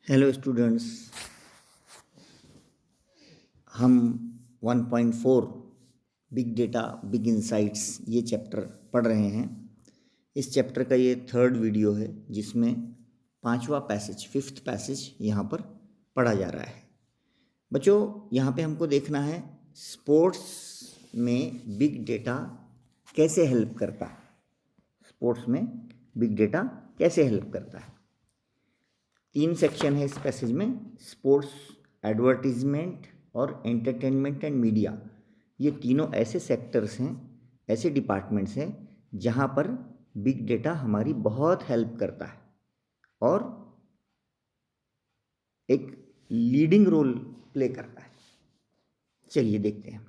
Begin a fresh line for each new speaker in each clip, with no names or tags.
Hello students, हम 1.4 big data big insights ये chapter पढ़ रहे हैं। इस चैप्टर का ये थर्ड वीडियो है जिसमें फिफ्थ पैसेज यहाँ पर पढ़ा जा रहा है। बच्चों, यहाँ पे हमको देखना है स्पोर्ट्स में बिग डेटा कैसे हेल्प करता है। स्पोर्ट्स में बिग डेटा कैसे हेल्प करता है। 3 सेक्शन है इस पैसेज में, स्पोर्ट्स, एडवर्टीजमेंट और एंटरटेनमेंट एंड मीडिया। ये तीनों ऐसे सेक्टर्स हैं, ऐसे डिपार्टमेंट्स हैं जहाँ पर बिग डेटा हमारी बहुत हेल्प करता है और एक लीडिंग रोल प्ले करता है। चलिए देखते हैं।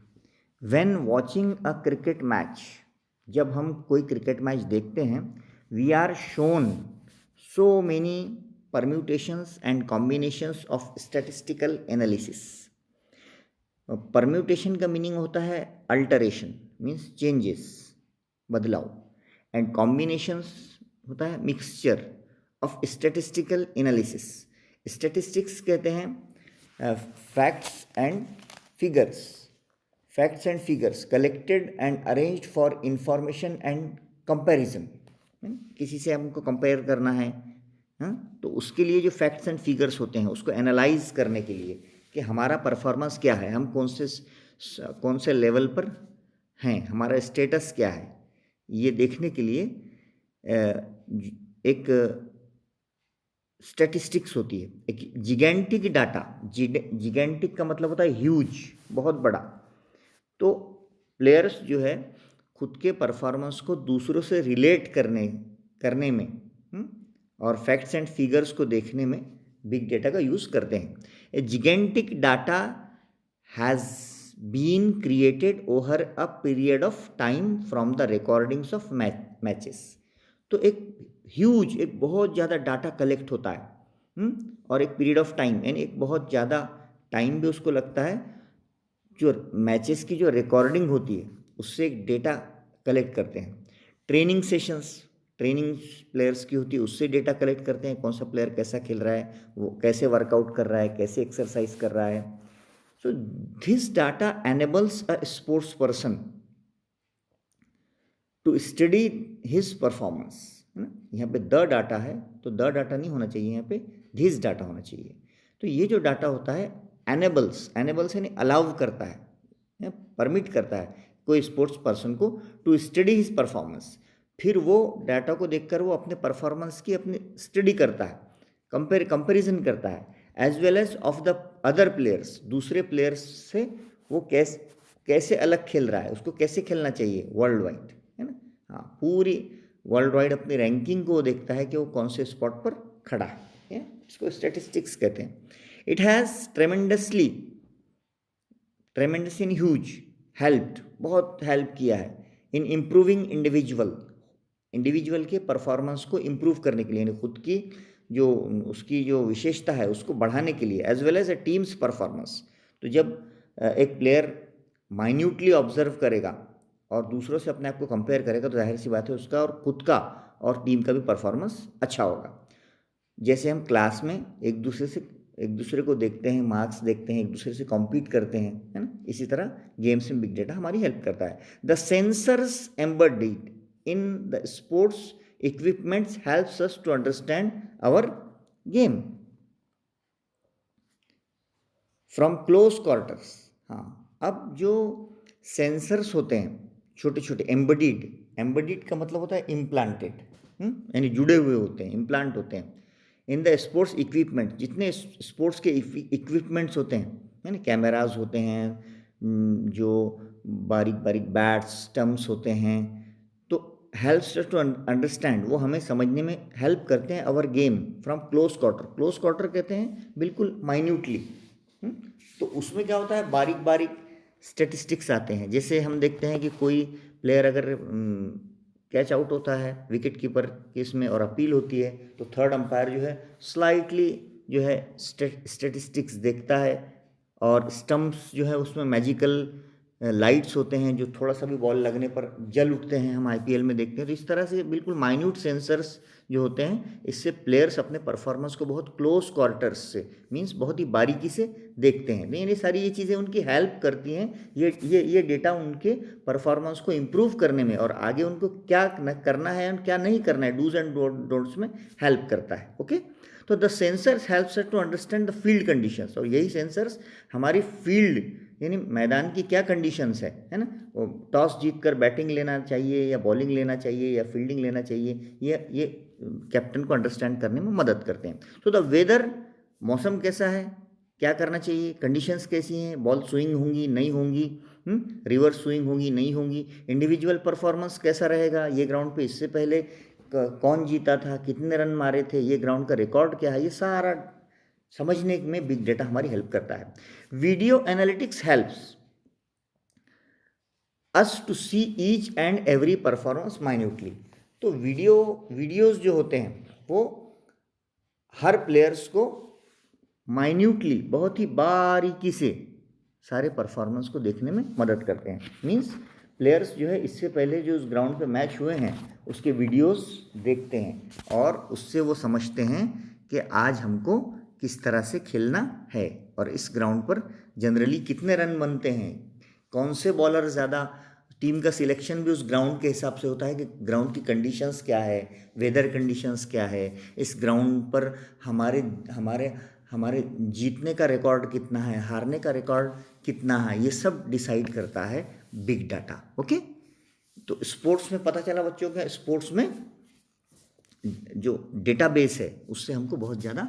When watching a cricket match, जब हम कोई क्रिकेट मैच देखते हैं, we are shown so many permutations and combinations of statistical analysis. Permutation का मीनिंग होता है अल्टरेशन, मीन्स चेंजेस, बदलाव, एंड कॉम्बिनेशंस होता है mixture of statistical analysis. Statistics कहते हैं facts and figures collected and arranged for information and comparison. किसी से हमको कंपेयर करना है, तो उसके लिए जो फैक्ट्स एंड फिगर्स होते हैं उसको एनालाइज करने के लिए कि हमारा परफॉर्मेंस क्या है, हम कौन से लेवल पर हैं, हमारा स्टेटस क्या है, ये देखने के लिए एक स्टैटिस्टिक्स होती है, एक जिगेंटिक डाटा। जिगेंटिक का मतलब होता है ह्यूज, बहुत बड़ा। तो प्लेयर्स जो है खुद के परफॉर्मेंस को दूसरों से रिलेट करने में और फैक्ट्स एंड फिगर्स को देखने में बिग डेटा का यूज़ करते हैं। A gigantic data has been created over a period of time from the recordings of matches. तो एक बहुत ज़्यादा डाटा कलेक्ट होता है और एक पीरियड ऑफ टाइम, यानी एक बहुत ज़्यादा टाइम भी उसको लगता है। जो मैचेस की जो रिकॉर्डिंग होती है उससे एक डेटा कलेक्ट करते हैं। ट्रेनिंग सेशंस, ट्रेनिंग प्लेयर्स की होती है, उससे डेटा कलेक्ट करते हैं, कौन सा प्लेयर कैसा खेल रहा है, वो कैसे वर्कआउट कर रहा है, कैसे एक्सरसाइज कर रहा है। So this data enables a sports person to study his performance, है ना। यहाँ पे द डाटा है तो द डाटा नहीं होना चाहिए, यहाँ पे धिस डाटा होना चाहिए। तो ये जो डाटा होता है एनेबल्स यानी अलाउ करता है, परमिट करता है कोई स्पोर्ट्स पर्सन को टू स्टडी हिज परफॉर्मेंस। फिर वो डाटा को देखकर वो अपने परफॉर्मेंस की अपनी स्टडी करता है, कंपेरिजन करता है, as well as of the other players, दूसरे प्लेयर्स से वो कैसे अलग खेल रहा है, उसको कैसे खेलना चाहिए वर्ल्ड वाइड, है ना। हाँ, पूरी वर्ल्ड वाइड अपनी रैंकिंग को देखता है कि वो कौन से स्पॉट पर खड़ा है। इसको स्टैटिस्टिक्स कहते हैं। It has ट्रेमेंडस in huge helped, बहुत हेल्प किया है इन इम्प्रूविंग इंडिविजुअल के परफॉर्मेंस को इम्प्रूव करने के लिए, यानी खुद की जो उसकी जो विशेषता है उसको बढ़ाने के लिए, as well as a team's performance. तो जब एक प्लेयर माइन्यूटली ऑब्जर्व करेगा और दूसरों से अपने आप को कंपेयर करेगा तो जाहिर सी बात है उसका और खुद का और टीम का भी परफॉर्मेंस अच्छा होगा। जैसे हम क्लास में एक दूसरे को देखते हैं, मार्क्स देखते हैं, एक दूसरे से कॉम्पीट करते हैं, है ना। इसी तरह गेम्स में बिग डेटा हमारी हेल्प करता है। The sensors embedded in the sports equipments helps us to understand our game from close quarters. हाँ, अब जो सेंसर्स होते हैं छोटे छोटे, एम्बेडेड का मतलब होता है इम्प्लांटेड, यानी जुड़े हुए होते हैं, इम्प्लांट होते हैं इन द स्पोर्ट्स इक्विपमेंट। जितने स्पोर्ट्स के इक्विपमेंट्स होते हैं, है ना, कैमराज होते हैं, जो बारीक बारीक बैट्स स्टम्प्स होते हैं, तो हेल्प्स टू अंडरस्टैंड, वो हमें समझने में हेल्प करते हैं अवर गेम फ्रॉम क्लोज क्वार्टर कहते हैं बिल्कुल माइन्यूटली। तो उसमें क्या होता है, बारीक बारीक स्टेटिस्टिक्स आते हैं। जैसे हम देखते हैं कि कोई प्लेयर अगर कैच आउट होता है विकेट कीपर केस में और अपील होती है, तो थर्ड अंपायर जो है स्लाइटली जो है स्टेटिस्टिक्स देखता है और स्टम्प्स जो है उसमें मैजिकल लाइट्स होते हैं जो थोड़ा सा भी बॉल लगने पर जल उठते हैं, हम आईपीएल में देखते हैं। तो इस तरह से बिल्कुल माइन्यूट सेंसर्स जो होते हैं, इससे प्लेयर्स अपने परफॉर्मेंस को बहुत क्लोज क्वार्टर्स से, मींस बहुत ही बारीकी से देखते हैं। नहीं, ये सारी ये चीज़ें उनकी हेल्प करती हैं, ये डेटा उनके परफॉर्मेंस को इम्प्रूव करने में और आगे उनको क्या करना है और क्या नहीं करना है, डूज एंड डोंट्स में हेल्प करता है। ओके, तो the sensors helps to understand the field conditions, और यही सेंसर्स हमारी फील्ड यानी मैदान की क्या कंडीशंस है ना, वो टॉस जीतकर बैटिंग लेना चाहिए या बॉलिंग लेना चाहिए या फील्डिंग लेना चाहिए, ये कैप्टन को अंडरस्टैंड करने में मदद करते हैं। तो द वेदर, मौसम कैसा है, क्या करना चाहिए, कंडीशंस कैसी हैं, बॉल स्विंग होंगी नहीं होंगी, रिवर्स स्विंग होंगी नहीं होंगी, इंडिविजुअल परफॉर्मेंस कैसा रहेगा, ये ग्राउंड पे इससे पहले कौन जीता था, कितने रन मारे थे, ये ग्राउंड का रिकॉर्ड क्या है, ये सारा समझने में बिग डेटा हमारी हेल्प करता है। Video analytics helps us to see each and every performance minutely. तो वीडियोस जो होते हैं वो हर प्लेयर्स को माइन्यूटली, बहुत ही बारीकी से सारे परफॉर्मेंस को देखने में मदद करते हैं। मींस प्लेयर्स जो है इससे पहले जो उस ग्राउंड पे मैच हुए हैं उसके वीडियोस देखते हैं और उससे वो समझते हैं कि आज हमको किस तरह से खेलना है और इस ग्राउंड पर जनरली कितने रन बनते हैं, कौन से बॉलर ज़्यादा। टीम का सिलेक्शन भी उस ग्राउंड के हिसाब से होता है कि ग्राउंड की कंडीशंस क्या है, वेदर कंडीशंस क्या है, इस ग्राउंड पर हमारे हमारे हमारे जीतने का रिकॉर्ड कितना है, हारने का रिकॉर्ड कितना है, ये सब डिसाइड करता है बिग डाटा। ओके, तो स्पोर्ट्स में पता चला बच्चों का, स्पोर्ट्स में जो डेटाबेस है उससे हमको बहुत ज़्यादा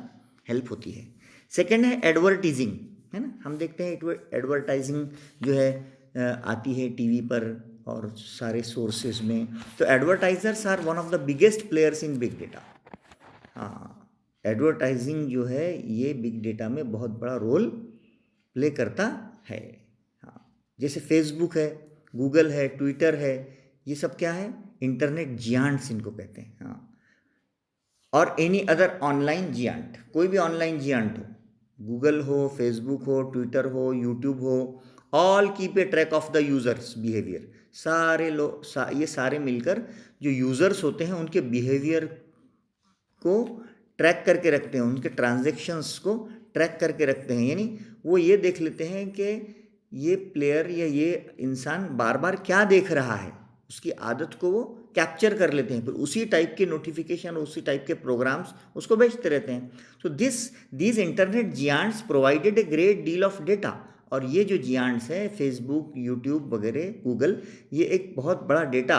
हेल्प होती है। सेकंड है एडवर्टाइजिंग, है ना, हम देखते हैं एडवर्टाइजिंग जो है आती है टीवी पर और सारे सोर्सेज में। तो advertisers are one of the biggest players in big data. हाँ, एडवर्टाइजिंग जो है ये बिग डेटा में बहुत बड़ा रोल प्ले करता है। हाँ, जैसे फेसबुक है, गूगल है, ट्विटर है, ये सब क्या है, इंटरनेट जियांट्स इनको कहते हैं। हाँ, और एनी अदर ऑनलाइन जियांट, कोई भी ऑनलाइन जियांट हो, गूगल हो, फेसबुक हो, ट्विटर हो, यूट्यूब हो, all keep a track of the users behaviour. सारे लोग ये सारे मिलकर जो यूज़र्स होते हैं उनके बिहेवियर को ट्रैक करके रखते हैं, उनके ट्रांजैक्शंस को ट्रैक करके रखते हैं। यानी वो ये देख लेते हैं कि ये प्लेयर या ये इंसान बार बार क्या देख रहा है, उसकी आदत को वो कैप्चर कर लेते हैं, फिर उसी टाइप के नोटिफिकेशन, उसी टाइप के प्रोग्राम्स उसको भेजते रहते हैं। तो these internet giants provided a great deal of data. और ये जो जियांट्स है, फेसबुक, यूट्यूब वगैरह, गूगल, ये एक बहुत बड़ा डेटा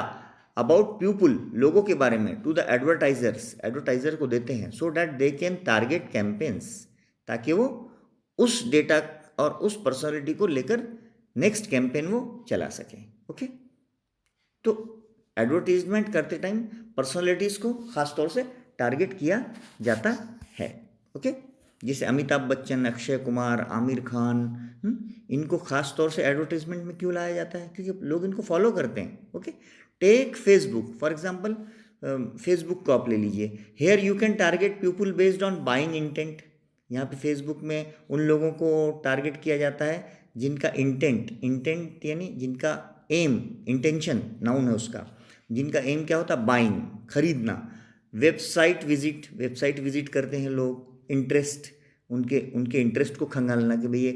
अबाउट पीपल, लोगों के बारे में, टू द एडवर्टाइजर को देते हैं, so that they can target campaigns, ताकि वो उस डेटा और उस पर्सनालिटी को लेकर नेक्स्ट कैंपेन वो चला सकें। ओके, तो एडवर्टीजमेंट करते टाइम पर्सनालिटीज़ को खास तौर से टारगेट किया जाता है। ओके, जैसे अमिताभ बच्चन, अक्षय कुमार, आमिर खान, इनको खास तौर से एडवर्टीजमेंट में क्यों लाया जाता है, क्योंकि लोग इनको फॉलो करते हैं। Okay, take Facebook for example, Facebook को आप ले लीजिए, here you can target people based on buying intent. यहाँ पे फेसबुक में उन लोगों को टारगेट किया जाता है जिनका इंटेंट यानी जिनका एम, इंटेंशन नाउन है उसका, जिनका एम क्या होता है, बाइंग, खरीदना। वेबसाइट विजिट करते हैं लोग, इंटरेस्ट, उनके इंटरेस्ट को खंगालना कि भैया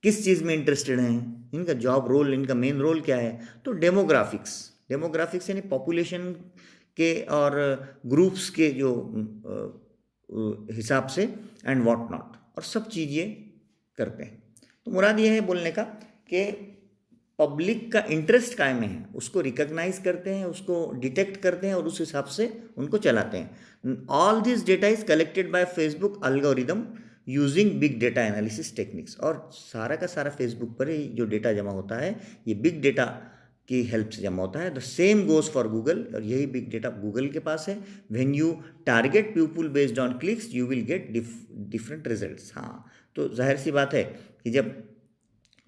किस चीज़ में इंटरेस्टेड हैं, इनका जॉब रोल, इनका मेन रोल क्या है। तो डेमोग्राफिक्स यानी पॉपुलेशन के और ग्रुप्स के जो हिसाब से एंड व्हाट नॉट, और सब चीज़ें करते हैं। तो मुराद ये है बोलने का कि पब्लिक का इंटरेस्ट काय में है उसको रिकॉग्नाइज करते हैं, उसको डिटेक्ट करते हैं और उस हिसाब से उनको चलाते हैं। All this data is collected by Facebook algorithm using big data analysis techniques. और सारा का सारा फेसबुक पर ही जो डेटा जमा होता है ये बिग डेटा की हेल्प से जमा होता है। The same goes for Google, और यही बिग डेटा गूगल के पास है। When you target people based on clicks you will get different results. हाँ, तो जाहिर सी बात है कि जब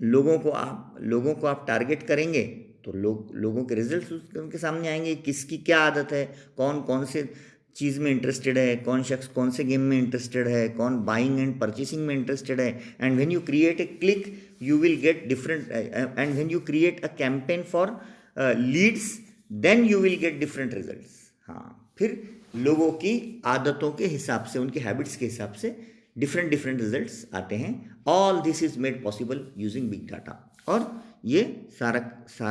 लोगों को आप टारगेट करेंगे तो लोगों के रिजल्ट्स उनके सामने आएंगे, किसकी क्या आदत है, कौन कौन से चीज़ में इंटरेस्टेड है, कौन शख्स कौन से गेम में इंटरेस्टेड है, कौन बाइंग एंड परचेसिंग में इंटरेस्टेड है, and when you create a click you will get different, and when you create a campaign for leads then you will get different results. हाँ, फिर लोगों की आदतों के हिसाब से, उनके हैबिट्स के हिसाब से डिफरेंट डिफरेंट रिजल्ट्स आते हैं। All this is made possible using big data. और ये सारा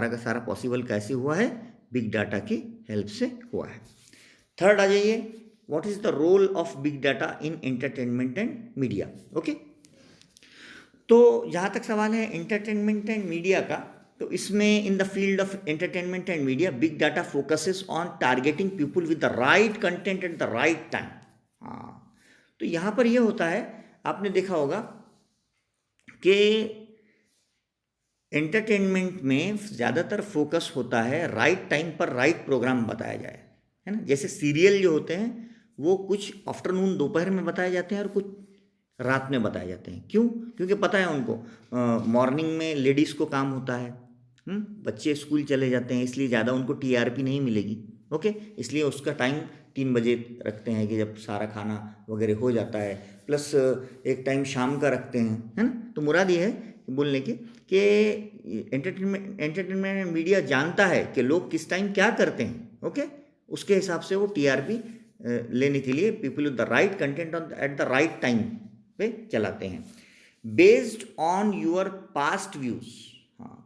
का सारा पॉसिबल कैसे हुआ है? बिग डाटा की हेल्प से हुआ है। थर्ड आ जाइए, what is the role of big data in entertainment and media. Okay, तो जहाँ तक सवाल है एंटरटेनमेंट एंड मीडिया का, तो इसमें in the field of entertainment and media big data focuses on targeting people with the right content at the right time. हाँ, तो यहाँ पर ये होता है, आपने देखा होगा कि एंटरटेनमेंट में ज़्यादातर फोकस होता है राइट टाइम पर राइट प्रोग्राम बताया जाए, है ना। जैसे सीरियल जो होते हैं वो कुछ आफ्टरनून दोपहर में बताए जाते हैं और कुछ रात में बताए जाते हैं। क्यों? क्योंकि पता है उनको मॉर्निंग में लेडीज़ को काम होता है, बच्चे स्कूल चले जाते हैं, इसलिए ज़्यादा उनको टीआरपी नहीं मिलेगी। ओके, इसलिए उसका टाइम 3 बजे रखते हैं कि जब सारा खाना वगैरह हो जाता है, प्लस एक टाइम शाम का रखते हैं, है ना। तो मुराद ये है बोलने की कि एंटरटेनमेंट मीडिया जानता है कि लोग किस टाइम क्या करते हैं। ओके, उसके हिसाब से वो टीआरपी लेने के लिए people with the right content at the right time पे चलाते हैं। Based on your past views. हाँ,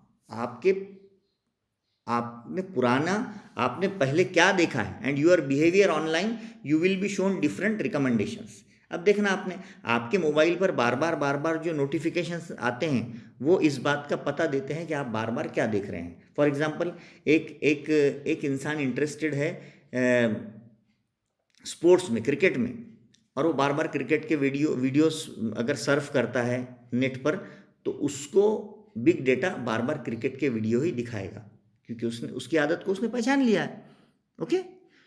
आपने पहले क्या देखा है, and your behaviour online you will be shown different recommendations. अब देखना, आपके मोबाइल पर बार बार जो नोटिफिकेशंस आते हैं वो इस बात का पता देते हैं कि आप बार बार क्या देख रहे हैं। फॉर एग्जांपल, एक इंसान इंटरेस्टेड है स्पोर्ट्स में, क्रिकेट में, और वो बार बार क्रिकेट के वीडियोस अगर सर्फ करता है नेट पर, तो उसको बिग डेटा बार बार क्रिकेट के वीडियो ही दिखाएगा, क्योंकि उसकी आदत को उसने पहचान लिया है। Okay,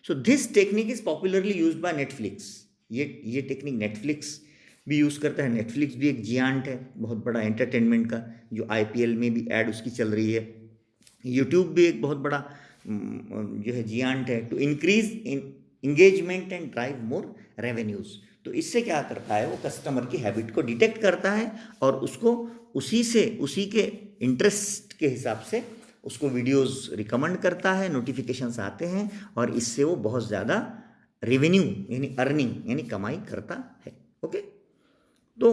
so this technique is popularly used by Netflix. ये टेक्निक नेटफ्लिक्स भी यूज़ करता है। नेटफ्लिक्स भी एक जियांट है बहुत बड़ा एंटरटेनमेंट का, जो आईपीएल में भी ऐड उसकी चल रही है। यूट्यूब भी एक बहुत बड़ा जो है जियांट है, to increase engagement and drive more revenues. तो इससे क्या करता है, वो कस्टमर की हैबिट को डिटेक्ट करता है और उसको उसी के इंटरेस्ट के हिसाब से उसको वीडियोस रिकमेंड करता है, नोटिफिकेशंस आते हैं, और इससे वो बहुत ज़्यादा रेवेन्यू यानी अर्निंग यानी कमाई करता है। ओके, तो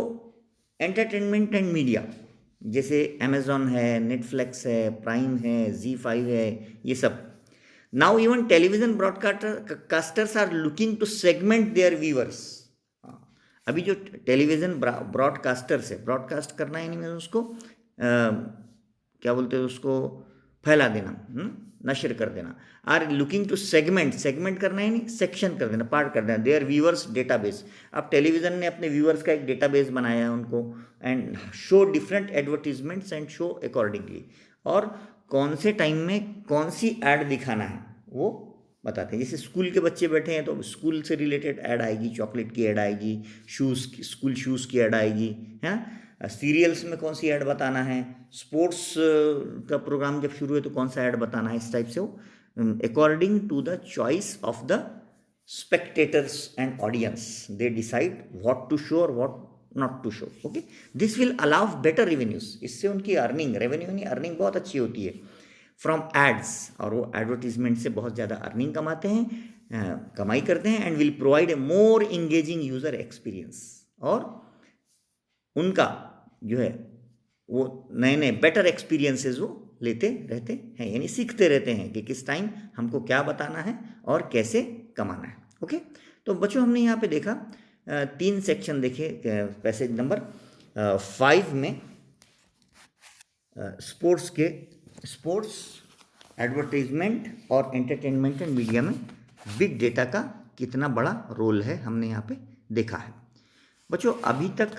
एंटरटेनमेंट एंड मीडिया जैसे अमेजॉन है, नेटफ्लिक्स है, प्राइम है, Z5 है, ये सब। Now even television broadcasters are looking to segment their viewers. अभी जो टेलीविजन ब्रॉडकास्टर्स है, ब्रॉडकास्ट करना यानी उसको क्या बोलते हैं, उसको फैला देना, नशर कर देना। आर लुकिंग टू सेगमेंट करना है, नहीं सेक्शन कर देना, पार्ट कर देना देयर व्यूअर्स डेटाबेस। अब टेलीविज़न ने अपने व्यूअर्स का एक डेटाबेस बनाया है उनको, and show different advertisements and show accordingly. और कौन से टाइम में कौन सी ऐड दिखाना है वो बताते हैं। जैसे स्कूल के बच्चे बैठे हैं तो स्कूल से रिलेटेड ऐड आएगी, चॉकलेट की ऐड आएगी, स्कूल शूज़ की ऐड आएगी, है। सीरियल्स में कौन सी ऐड बताना है, स्पोर्ट्स का प्रोग्राम जब शुरू है तो कौन सा ऐड बताना है, इस टाइप से वो according to the choice of the spectators and audience they decide what to show और what not to show. Okay, this will allow better revenues. इससे उनकी रेवेन्यू यानी अर्निंग बहुत अच्छी होती है फ्रॉम एड्स, और वो एडवर्टीजमेंट से बहुत ज़्यादा अर्निंग कमाते हैं, कमाई करते हैं, and will provide a more engaging user experience. और उनका जो है वो नए नए बेटर एक्सपीरियंसेस वो लेते रहते हैं, यानी सीखते रहते हैं कि किस टाइम हमको क्या बताना है और कैसे कमाना है। ओके, तो बच्चों हमने यहाँ पे देखा 3 सेक्शन देखे पैसेज नंबर 5 में स्पोर्ट्स, एडवर्टाइजमेंट और एंटरटेनमेंट एंड मीडिया में बिग डेटा का कितना बड़ा रोल है हमने यहाँ पे देखा है। बच्चों अभी तक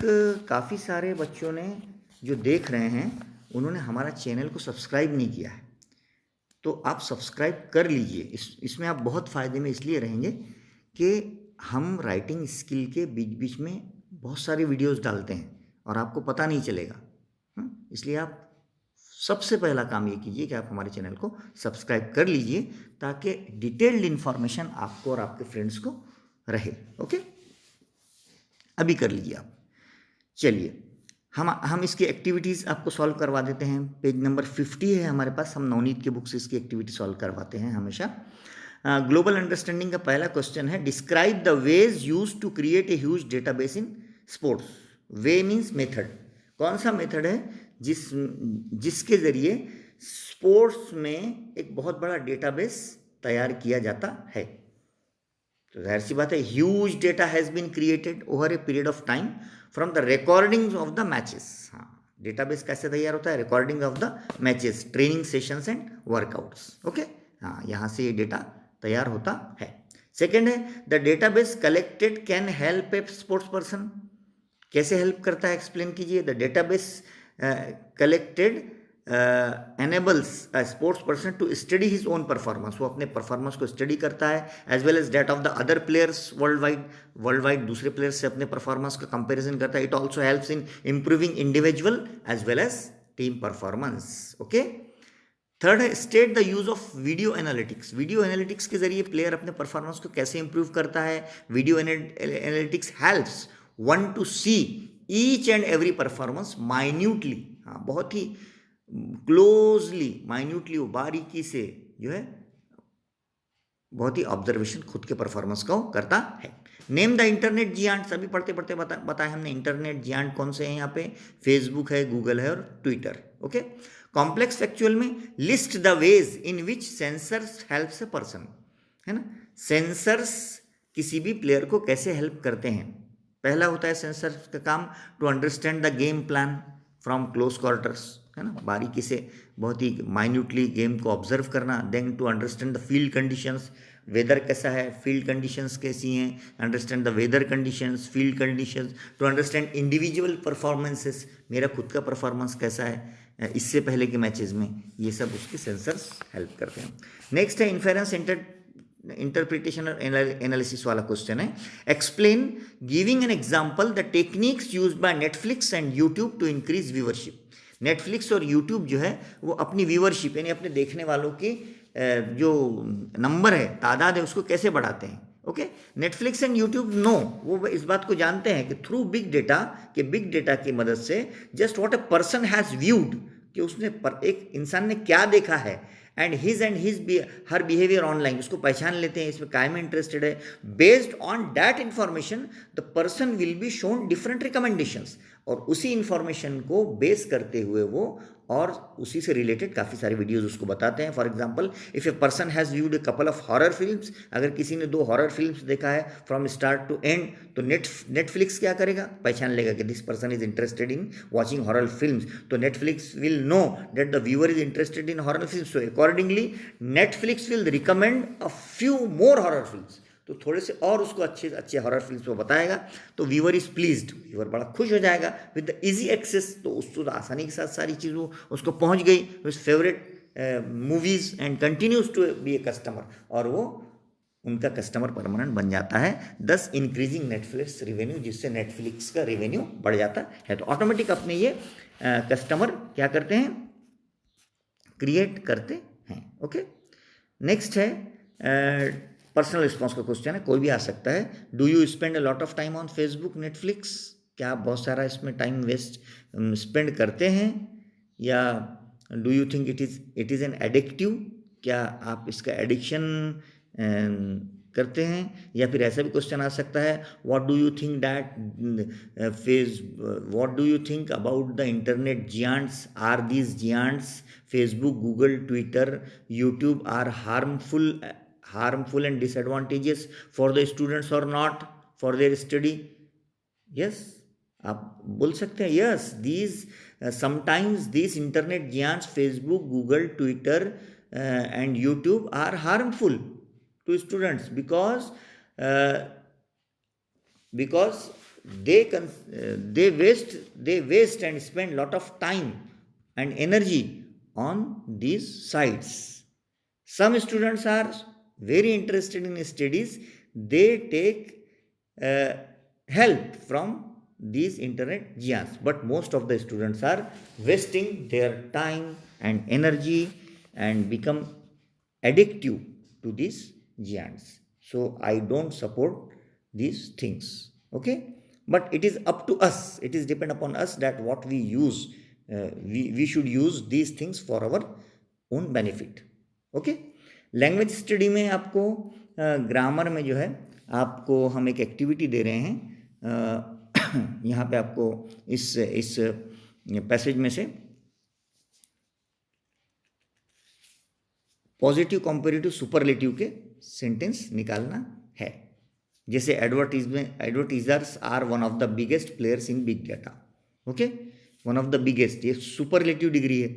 काफ़ी सारे बच्चों ने जो देख रहे हैं उन्होंने हमारा चैनल को सब्सक्राइब नहीं किया है, तो आप सब्सक्राइब कर लीजिए। इसमें आप बहुत फ़ायदे में इसलिए रहेंगे कि हम राइटिंग स्किल के बीच बीच में बहुत सारी वीडियोस डालते हैं और आपको पता नहीं चलेगा। इसलिए आप सबसे पहला काम ये कीजिए कि आप हमारे चैनल को सब्सक्राइब कर लीजिए, ताकि डिटेल्ड इन्फॉर्मेशन आपको और आपके फ्रेंड्स को रहे। ओके, अभी कर लीजिए आप। चलिए हम इसकी एक्टिविटीज़ आपको सॉल्व करवा देते हैं। पेज नंबर 50 है हमारे पास, हम नवनीत के बुक से इसकी एक्टिविटी सॉल्व करवाते हैं हमेशा। ग्लोबल अंडरस्टैंडिंग का पहला क्वेश्चन है, describe the ways used to create a huge database in sports. Way means method, कौन सा मेथड है जिसके ज़रिए स्पोर्ट्स में एक बहुत बड़ा डेटाबेस तैयार किया जाता है। तो जाहिर सी बात है, huge data has been created over a period of time from the recordings of the matches. हाँ, डेटाबेस कैसे तैयार होता है? Recording of the matches, training sessions and workouts. Okay, हाँ, यहाँ से ये डेटा तैयार होता है। सेकेंड है, the database collected can help A sports person. कैसे हेल्प करता है, एक्सप्लेन कीजिए। The database collected enables a sports person to study his own performance। वो अपने परफॉर्मेंस को स्टडी करता है, as well as data of the other players world दूसरे प्लेयर्स से अपने परफॉर्मेंस का कंपैरिजन करता है। It also helps in improving individual as well as team performance. Okay, third है, state the use of video analytics. Video analytics के जरिए player अपने परफॉर्मेंस को कैसे इंप्रूव करता है। Video analytics helps one two see each and every performance minutely. हाँ, बहुत ही क्लोजली, माइन्यूटली, बारीकी से जो है बहुत ही ऑब्जर्वेशन खुद के परफॉर्मेंस को करता है। Name the internet giants. अभी पढ़ते पढ़ते बताया हमने इंटरनेट जियांट कौन से हैं यहाँ पे। फेसबुक है, गूगल है और ट्विटर। ओके, कॉम्प्लेक्स फैक्चुअल में list the ways in which sensors helps a person, है ना। सेंसर्स किसी भी प्लेयर को कैसे हेल्प करते हैं। पहला होता है सेंसर्स का काम to understand the game plan from close quarters, है ना, बारीकी से बहुत ही माइन्यूटली गेम को ऑब्जर्व करना। Then to understand the field conditions, weather कैसा है, फील्ड कंडीशंस कैसी हैं, understand the weather conditions, field conditions. To understand individual performances, मेरा खुद का परफॉर्मेंस कैसा है इससे पहले के मैचेस में, ये सब उसके सेंसर्स हेल्प करते हैं। नेक्स्ट है इन्फेरेंस इंटरप्रिटेशन और एनालिसिस वाला क्वेश्चन है। Explain giving an example the techniques used by Netflix and YouTube to increase viewership. Netflix और यूट्यूब जो है वो अपनी व्यूअरशिप यानी अपने देखने वालों की जो नंबर है, तादाद है, उसको कैसे बढ़ाते हैं। Okay, Netflix and YouTube no, वो इस बात को जानते हैं कि थ्रू बिग डेटा की मदद से just what a person has viewed, कि उसने एक इंसान ने क्या देखा है, and his her behaviour online, उसको पहचान लेते हैं, इसमें काय में इंटरेस्टेड है। Based on that information the person will be shown different recommendations, और उसी इंफॉर्मेशन को बेस करते हुए वो और उसी से रिलेटेड काफ़ी सारे वीडियोज़ उसको बताते हैं। For example, if a person has viewed a couple of horror films, अगर किसी ने 2 हॉरर फिल्म्स देखा है फ्रॉम स्टार्ट टू एंड, तो नेटफ्लिक्स क्या करेगा, पहचान लेगा कि this person is interested in watching horror films, तो Netflix will know that the viewer is interested in horror films, so accordingly Netflix will recommend a few more horror films, तो थोड़े से और उसको अच्छे हॉरर फिल्म्स को बताएगा, तो व्यूअर इज प्लीज्ड, व्यूअर बड़ा खुश हो जाएगा विद द इजी एक्सेस, तो उसको आसानी के साथ सारी चीज़ों उसको पहुंच गई, his favourite movies, and continues to be a customer, और वो उनका कस्टमर परमानेंट बन जाता है, दस इंक्रीजिंग नेटफ्लिक्स रेवेन्यू, जिससे नेटफ्लिक्स का रेवेन्यू बढ़ जाता है। तो ऑटोमेटिक अपने ये कस्टमर क्या करते हैं, क्रिएट करते हैं। ओके, नेक्स्ट है पर्सनल रिस्पॉन्स का क्वेश्चन है, कोई भी आ सकता है। Do you spend a lot of time on Facebook Netflix, क्या आप बहुत सारा इसमें टाइम वेस्ट स्पेंड करते हैं, या do you think it is an addictive, क्या आप इसका एडिक्शन करते हैं, या फिर ऐसा भी क्वेश्चन आ सकता है, what do you think about the internet giants, are these giants Facebook, Google, Twitter, YouTube are harmful and disadvantageous for the students or not for their study? Yes, आप बोल सकते हैं, yes, these sometimes these internet giants Facebook, Google, Twitter and YouTube are harmful to students because they waste and spend lot of time and energy on these sites. Some students are very interested in studies, they take help from these internet giants, but most of the students are wasting their time and energy and become addictive to these giants. So I don't support these things. Okay, but it is up to us, it is depend upon us that what we use. We should use these things for our own benefit. Okay, language study में आपको grammar में जो है आपको हम एक activity दे रहे हैं। यहाँ पे आपको इस पैसेज में से पॉजिटिव कंपैरेटिव सुपरलेटिव के सेंटेंस निकालना है। जैसे advertisers are one of the biggest players in big data. Okay, one of the biggest, ये सुपरलेटिव डिग्री है,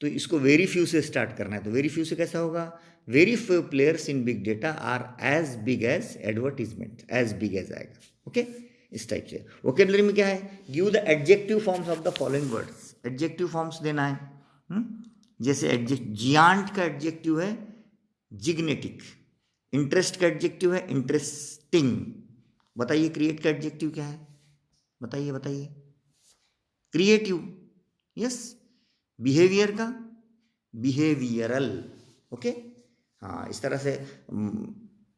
तो इसको वेरी फ्यू से स्टार्ट करना है। तो वेरी फ्यू से कैसा होगा? Very few players in big data are as big as advertisement, as big as आएगा। ओके, इस टाइप से। वोकेबलरी में क्या है? Give the adjective forms of the following words, adjective forms देना है। जैसे जियांट का एडजेक्टिव है जिग्नेटिक, इंटरेस्ट का एडजेक्टिव है इंटरेस्टिंग। बताइए क्रिएट का एडजेक्टिव क्या है? बताइए। Creative, yes. बिहेवियर का बिहेवियरल। ओके, हाँ, इस तरह से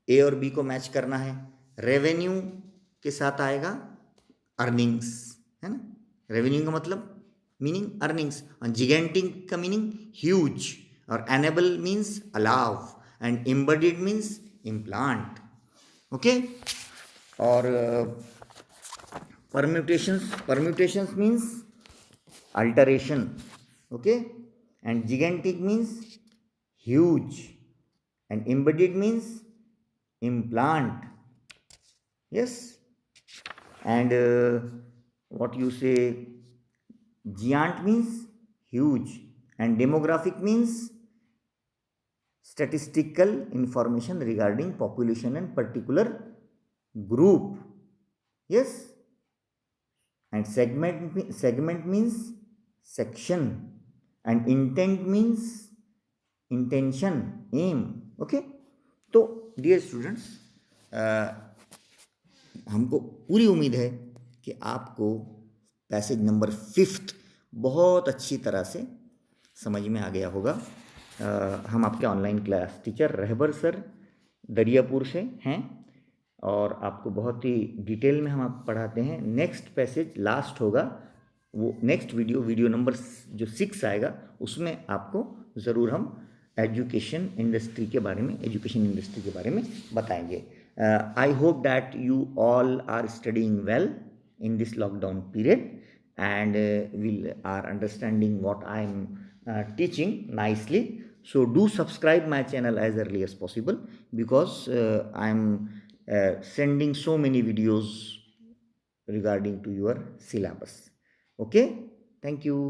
ए और बी को मैच करना है। रेवेन्यू के साथ आएगा अर्निंग्स, है ना। रेवेन्यू का मतलब मीनिंग अर्निंग्स, और जिगेंटिक का मीनिंग ह्यूज, और enable means allow, and embedded means implant. Okay, और permutations means alteration. Okay, and gigantic means huge, and embedded means implant. Yes, and what you say, giant means huge, and demographic means statistical information regarding population and particular group. Yes, and segment means section, and intent means intention, aim. Okay, तो dear students, हमको पूरी उम्मीद है कि आपको passage number 5 बहुत अच्छी तरह से समझ में आ गया होगा। हम आपके online class teacher Rahbar sir Dariyapur से हैं, और आपको बहुत ही डिटेल में हम आप पढ़ाते हैं। नेक्स्ट पैसेज लास्ट होगा, वो नेक्स्ट वीडियो नंबर जो 6 आएगा, उसमें आपको ज़रूर हम एजुकेशन इंडस्ट्री के बारे में बताएंगे। I hope that you all are studying well in this lockdown period, and will are understanding what I am teaching nicely. So do subscribe my channel as early as possible, because I am sending so many videos regarding to your syllabus. Okay, thank you.